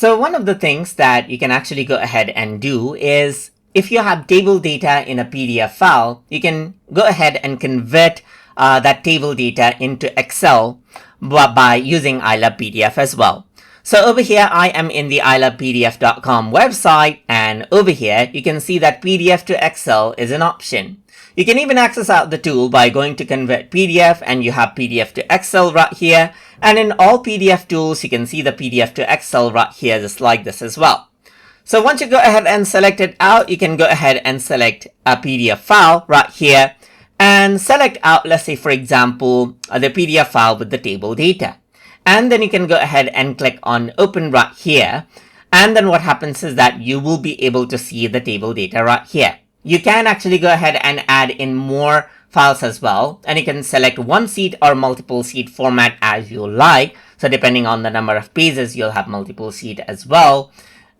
So one of the things that you can actually go ahead and do is if you have table data in a PDF file, you can go ahead and convert that table data into Excel by using ILovePDF as well. So over here, I am in the ILovePDF.com website, and over here, you can see that PDF to Excel is an option. You can even access out the tool by going to Convert PDF, and you have PDF to Excel right here. And in all PDF tools, you can see the PDF to Excel right here, just like this as well. So once you go ahead and select it out, you can go ahead and select a PDF file right here and select out, let's say, for example, the PDF file with the table data. And then you can go ahead and click on Open right here. And then what happens is that you will be able to see the table data right here. You can actually go ahead and add in more files as well. And you can select one sheet or multiple sheet format as you like. So depending on the number of pages, you'll have multiple sheet as well.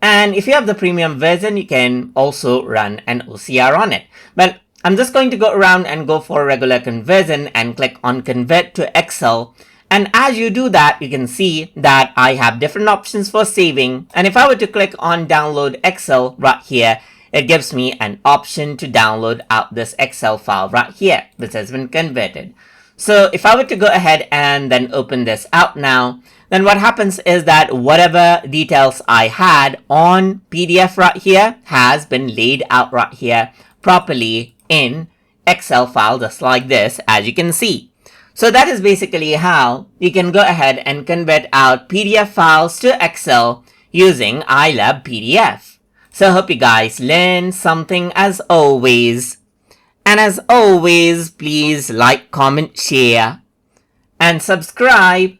And if you have the premium version, you can also run an OCR on it. But I'm just going to go around and go for regular conversion and click on Convert to Excel. And as you do that, you can see that I have different options for saving. And if I were to click on Download Excel right here, it gives me an option to download out this Excel file right here, which has been converted. So if I were to go ahead and then open this out now, then what happens is that whatever details I had on PDF right here has been laid out right here properly in Excel file, just like this, as you can see. So that is basically how you can go ahead and convert out PDF files to Excel using ILovePDF. So I hope you guys learned something as always. And as always, please like, comment, share, and subscribe.